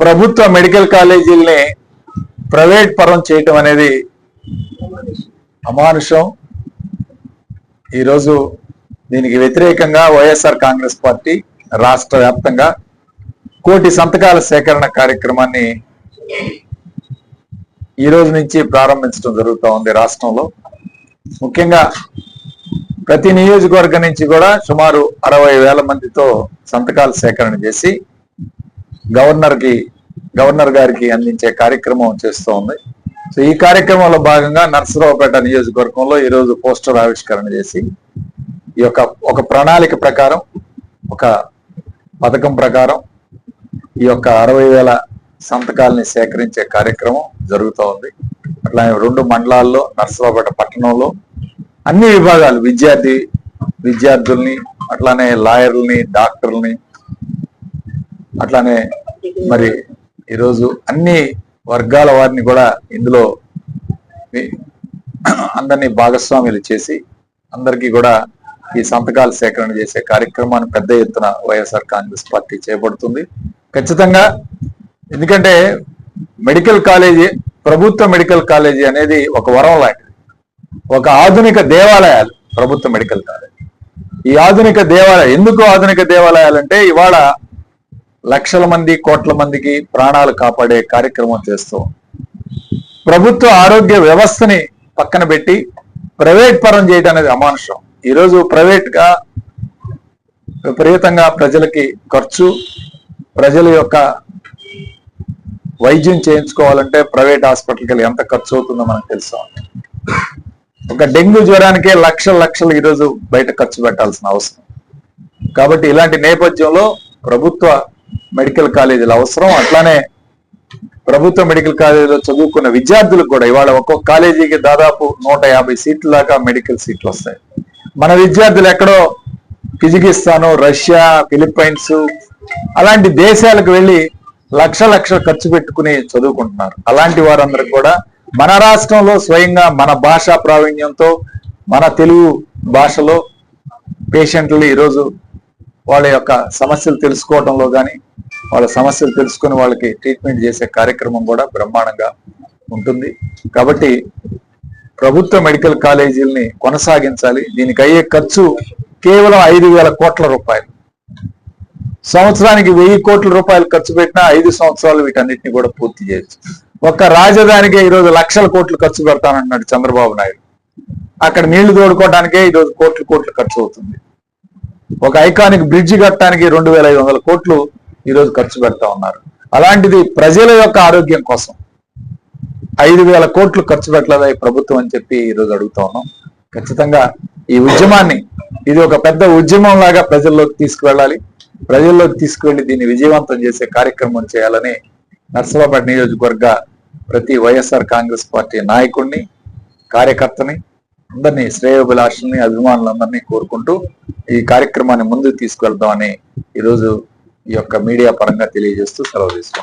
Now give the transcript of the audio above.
ప్రభుత్వ medical కాలేజీల్ని private పరం చేయటం అనేది అమానుషం. ఈరోజు దీనికి వ్యతిరేకంగా వైఎస్ఆర్ కాంగ్రెస్ పార్టీ రాష్ట్ర వ్యాప్తంగా 1 కోటి సంతకాల సేకరణ కార్యక్రమాన్ని ఈ రోజు నుంచి ప్రారంభించడం జరుగుతూ ఉంది. రాష్ట్రంలో ముఖ్యంగా ప్రతి నియోజకవర్గం నుంచి కూడా సుమారు 60,000 మందితో సంతకాల సేకరణ చేసి గవర్నర్ గారికి అందించే కార్యక్రమం చేస్తూ ఉంది. సో ఈ కార్యక్రమంలో భాగంగా నర్సరావుపేట నియోజకవర్గంలో ఈరోజు పోస్టర్ ఆవిష్కరణ చేసి ఈ యొక్క ఒక ప్రణాళిక ప్రకారం, ఒక పథకం ప్రకారం ఈ యొక్క 60,000 సంతకాలని సేకరించే కార్యక్రమం జరుగుతూ ఉంది. అట్లానే 2 మండలాల్లో, నర్సరావుపేట పట్టణంలో అన్ని విభాగాలు విద్యార్థుల్ని, అట్లానే లాయర్లని, డాక్టర్లని, అట్లానే మరి ఈరోజు అన్ని వర్గాల వారిని కూడా ఇందులో అందరినీ భాగస్వాములు చేసి అందరికీ కూడా ఈ సంతకాలు సేకరణ చేసే కార్యక్రమాన్ని పెద్ద ఎత్తున వైఎస్ఆర్ కాంగ్రెస్ పార్టీ చేపడుతుంది. ఖచ్చితంగా ఎందుకంటే మెడికల్ కాలేజీ, ప్రభుత్వ మెడికల్ కాలేజీ అనేది ఒక వరం లాంటిది, ఒక ఆధునిక దేవాలయాలు ప్రభుత్వ మెడికల్ కాలేజీ. ఈ ఆధునిక దేవాలయాలు ఎందుకు ఆధునిక దేవాలయాలంటే ఇవాళ లక్షల మంది, కోట్ల మందికి ప్రాణాలు కాపాడే కార్యక్రమం చేస్తూ ప్రభుత్వ ఆరోగ్య వ్యవస్థని పక్కన పెట్టి ప్రైవేట్ పరం చేయడం అనేది అమానుషం. ఈరోజు ప్రైవేట్ గా విపరీతంగా ప్రజలకి ఖర్చు, ప్రజల యొక్క వైద్యం చేయించుకోవాలంటే ప్రైవేట్ హాస్పిటల్కి వెళ్ళి ఎంత ఖర్చు అవుతుందో మనకు తెలుసు. ఒక డెంగ్యూ జ్వరానికే లక్షలు ఈరోజు బయట ఖర్చు పెట్టాల్సిన అవసరం. కాబట్టి ఇలాంటి నేపథ్యంలో ప్రభుత్వ మెడికల్ కాలేజీల అవసరం. అట్లానే ప్రభుత్వ మెడికల్ కాలేజీలో చదువుకున్న విద్యార్థులకు కూడా ఇవాళ ఒక్కొక్క కాలేజీకి దాదాపు 150 సీట్ల దాకా మెడికల్ సీట్లు వస్తాయి. మన విద్యార్థులు ఎక్కడో కిజికిస్తాను, రష్యా, ఫిలిప్పైన్స్ అలాంటి దేశాలకు వెళ్ళి లక్షలు ఖర్చు పెట్టుకుని చదువుకుంటున్నారు. అలాంటి వారందరికి కూడా మన రాష్ట్రంలో స్వయంగా మన భాషా ప్రావీణ్యంతో, మన తెలుగు భాషలో పేషెంట్లు ఈరోజు వాళ్ళ యొక్క సమస్యలు తెలుసుకోవడంలో కానీ, వాళ్ళ సమస్యలు తెలుసుకుని వాళ్ళకి ట్రీట్మెంట్ చేసే కార్యక్రమం కూడా బ్రహ్మాండంగా ఉంటుంది. కాబట్టి ప్రభుత్వ మెడికల్ కాలేజీలని కొనసాగించాలి. దీనికి అయ్యే ఖర్చు కేవలం 5,000 కోట్ల రూపాయలు. సంవత్సరానికి 1,000 కోట్ల రూపాయలు ఖర్చు పెట్టినా 5 సంవత్సరాలు వీటన్నిటిని కూడా పూర్తి చేయొచ్చు. ఒక్క రాజధానికే ఈరోజు లక్షల కోట్లు ఖర్చు పెడతానంటున్నాడు చంద్రబాబు నాయుడు. అక్కడ నీళ్లు తోడుకోవడానికే ఈరోజు కోట్లు ఖర్చు అవుతుంది. ఒక ఐకానిక్ బ్రిడ్జి కట్టడానికి 2,500 కోట్లు ఈరోజు ఖర్చు పెడతా ఉన్నారు. అలాంటిది ప్రజల యొక్క ఆరోగ్యం కోసం 5,000 కోట్లు ఖర్చు పెట్టలేదా ఈ ప్రభుత్వం అని చెప్పి ఈరోజు అడుగుతా ఉన్నాం. ఖచ్చితంగా ఈ ఉద్యమాన్ని, ఇది ఒక పెద్ద ఉద్యమం లాగా ప్రజల్లోకి తీసుకువెళ్ళాలి. ప్రజల్లోకి తీసుకువెళ్లి దీన్ని విజయవంతం చేసే కార్యక్రమం చేయాలని నర్సరావుపేట నియోజకవర్గ ప్రతి వైఎస్ఆర్ కాంగ్రెస్ పార్టీ నాయకుడిని, కార్యకర్తని, అందరినీ, శ్రేయోభిలాషుల్ని, అభిమానులందరినీ కోరుకుంటూ ఈ కార్యక్రమాన్ని ముందుకు తీసుకువెళ్తామని ఈరోజు ఈ యొక్క మీడియా పరంగా తెలియజేస్తూ సెలవు తీసుకుంటాం.